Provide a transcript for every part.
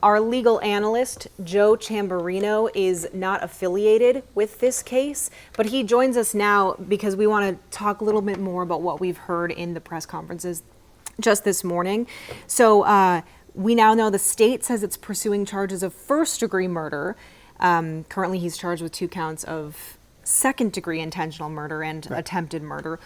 Our legal analyst, Joe Tamburino, is not affiliated with this case, but he joins us now because we want to talk a little bit more about what we've heard in the press conferences just this morning. So we now know the state says it's pursuing charges of first-degree murder. Currently, he's charged with 2 counts of second-degree intentional murder and attempted murder.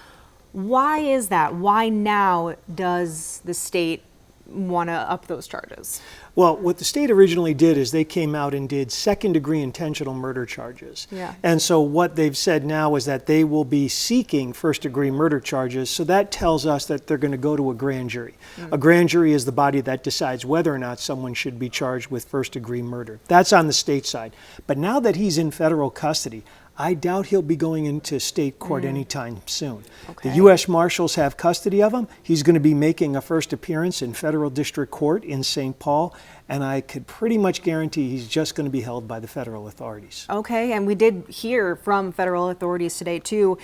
Why is that? Why now does the state want to up those charges? Well, what the state originally did is they came out and did second-degree intentional murder charges. Yeah. And so what they've said now is that they will be seeking first-degree murder charges. So that tells us that they're going to go to a grand jury. A grand jury is the body that decides whether or not someone should be charged with first-degree murder. That's on the state side. But now that he's in federal custody, I doubt he'll be going into state court anytime soon. Okay. The U.S. Marshals have custody of him. He's going to be making a first appearance in federal district court in St. Paul, and I could pretty much guarantee he's just going to be held by the federal authorities. Okay, and we did hear from federal authorities today, too.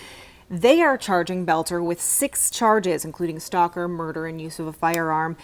They are charging Boelter with 6 charges, including stalker, murder, and use of a firearm.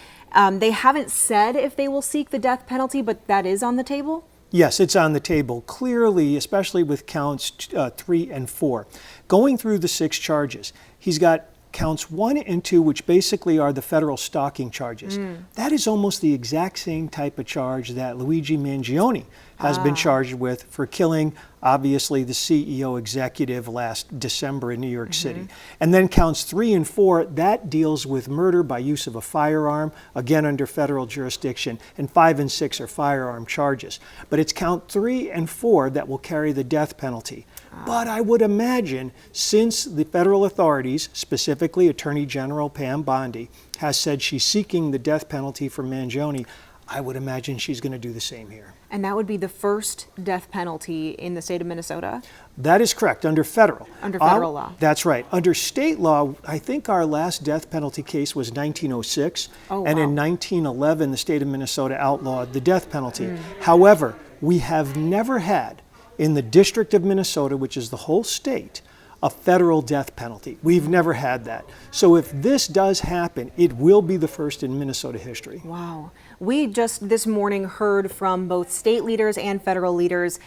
They haven't said if they will seek the death penalty, but that is on the table? Yes, it's on the table. Clearly, especially with counts 3 and 4. Going through the 6 charges, he's got counts 1 and 2, which basically are the federal stalking charges. That is almost the exact same type of charge that Luigi Mangione has been charged with for killing, obviously, the CEO executive last December in New York City. And then counts 3 and 4, that deals with murder by use of a firearm, again under federal jurisdiction, and 5 and 6 are firearm charges. But it's count 3 and 4 that will carry the death penalty. But I would imagine, since the federal authorities, specifically Attorney General Pam Bondi, has said she's seeking the death penalty for Mangione, I would imagine she's going to do the same here. And that would be the first death penalty in the state of Minnesota? That is correct, under federal. Under federal law. That's right. Under state law, I think our last death penalty case was 1906. And in 1911, the state of Minnesota outlawed the death penalty. However, we have never had, in the District of Minnesota, which is the whole state, a federal death penalty. We've never had that. So if this does happen, it will be the first in Minnesota history. Wow. We just this morning heard from both state leaders and federal leaders,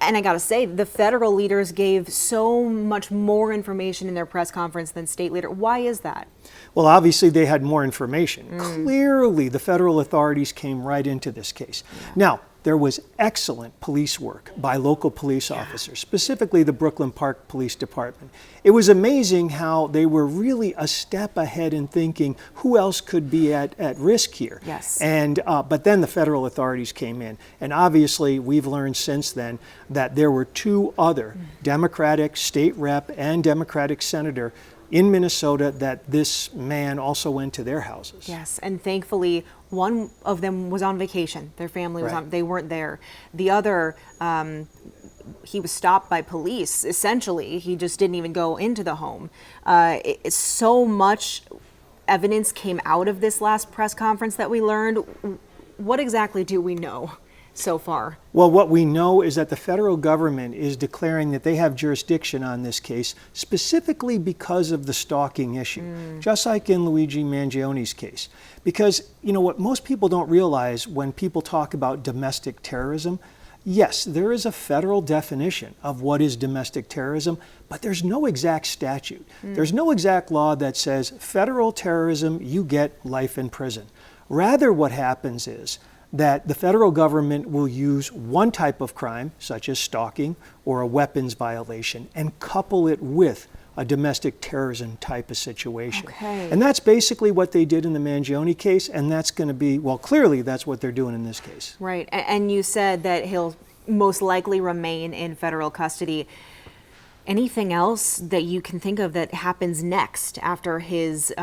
and I gotta say, the federal leaders gave so much more information in their press conference than state leader. Why is that? Well, obviously they had more information. Clearly, the federal authorities came right into this case. Now, there was excellent police work by local police officers, specifically the Brooklyn Park Police Department. It was amazing how they were really a step ahead in thinking who else could be at risk here. Yes. And but then the federal authorities came in. And obviously we've learned since then that there were 2 other Democratic state rep and Democratic senator in Minnesota that this man also went to their houses. Yes, and thankfully, one of them was on vacation. Their family was they weren't there. The other, he was stopped by police, essentially. He just didn't even go into the home. So much evidence came out of this last press conference that we learned. What exactly do we know so far? Well, what we know is that the federal government is declaring that they have jurisdiction on this case specifically because of the stalking issue, just like in Luigi Mangione's case. Because, you know, what most people don't realize when people talk about domestic terrorism, yes, there is a federal definition of what is domestic terrorism, but there's no exact statute. There's no exact law that says federal terrorism, you get life in prison. Rather, what happens is that the federal government will use one type of crime, such as stalking or a weapons violation, and couple it with a domestic terrorism type of situation. Okay. And that's basically what they did in the Mangione case, and that's going to be, well, clearly that's what they're doing in this case. Right, and you said that he'll most likely remain in federal custody. Anything else that you can think of that happens next after his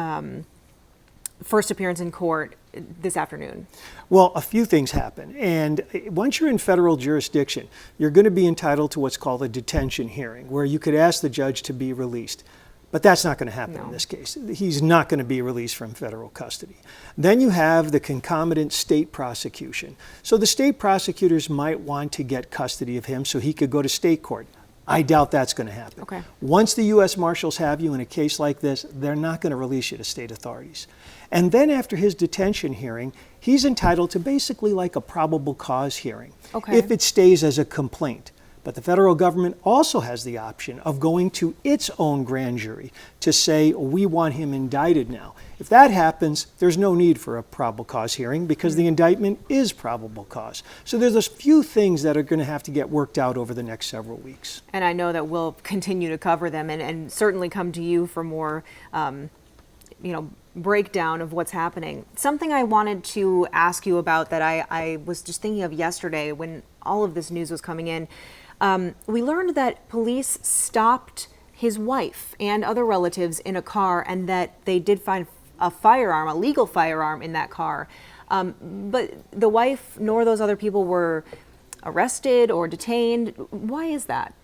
first appearance in court this afternoon? Well, a few things happen. And once you're in federal jurisdiction, you're going to be entitled to what's called a detention hearing, where you could ask the judge to be released. But that's not going to happen in this case. He's not going to be released from federal custody. Then you have the concomitant state prosecution. So the state prosecutors might want to get custody of him so he could go to state court. I doubt that's going to happen. Okay. Once the U.S. Marshals have you in a case like this, they're not going to release you to state authorities. And then after his detention hearing, he's entitled to basically like a probable cause hearing, if it stays as a complaint. But the federal government also has the option of going to its own grand jury to say, we want him indicted now. If that happens, there's no need for a probable cause hearing because the indictment is probable cause. So there's a few things that are going to have to get worked out over the next several weeks. And I know that we'll continue to cover them and certainly come to you for more, breakdown of what's happening. Something I wanted to ask you about that I was just thinking of yesterday when all of this news was coming in. We learned that police stopped his wife and other relatives in a car and that they did find a firearm, a legal firearm in that car. But the wife nor those other people were arrested or detained. Why is that?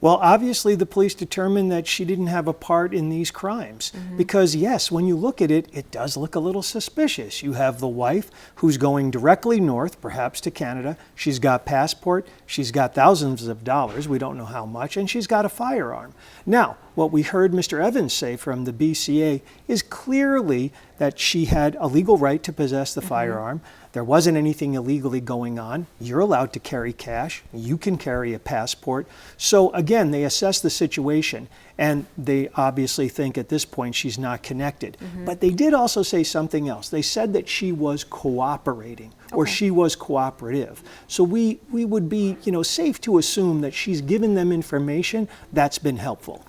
Well, obviously the police determined that she didn't have a part in these crimes because, yes, when you look at it, it does look a little suspicious. You have the wife who's going directly north, perhaps to Canada. She's got passport. She's got thousands of dollars. We don't know how much. And she's got a firearm. Now, what we heard Mr. Evans say from the BCA is clearly that she had a legal right to possess the firearm. There wasn't anything illegally going on. You're allowed to carry cash. You can carry a passport. So again, they assess the situation and they obviously think at this point she's not connected. But they did also say something else. They said that she was cooperating or she was cooperative. So we would be, safe to assume that she's given them information that's been helpful.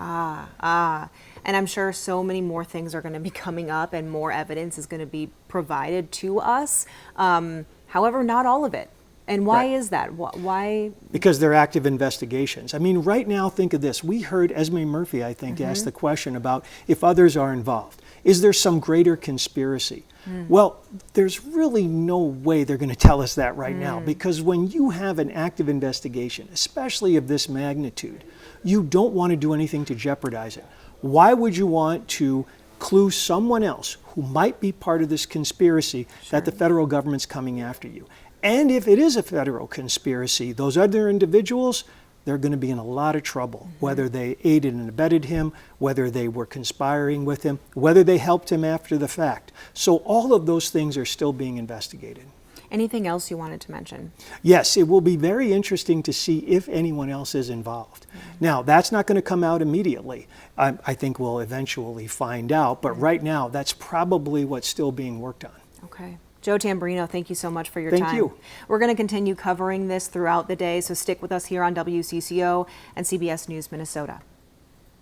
And I'm sure so many more things are going to be coming up and more evidence is going to be provided to us. However, not all of it. And why is that? Why? Because they're active investigations. I mean, right now, think of this. We heard Esme Murphy, I think, ask the question about if others are involved. Is there some greater conspiracy? Well, there's really no way they're going to tell us that right now, because when you have an active investigation, especially of this magnitude, you don't want to do anything to jeopardize it. Why would you want to clue someone else who might be part of this conspiracy that the federal government's coming after you? And if it is a federal conspiracy, those other individuals, they're going to be in a lot of trouble, whether they aided and abetted him, whether they were conspiring with him, whether they helped him after the fact. So all of those things are still being investigated. Anything else you wanted to mention? Yes, it will be very interesting to see if anyone else is involved. Now, that's not going to come out immediately. I think we'll eventually find out, but right now, that's probably what's still being worked on. Okay. Joe Tamburino, thank you so much for your time. Thank you. We're going to continue covering this throughout the day, so stick with us here on WCCO and CBS News Minnesota.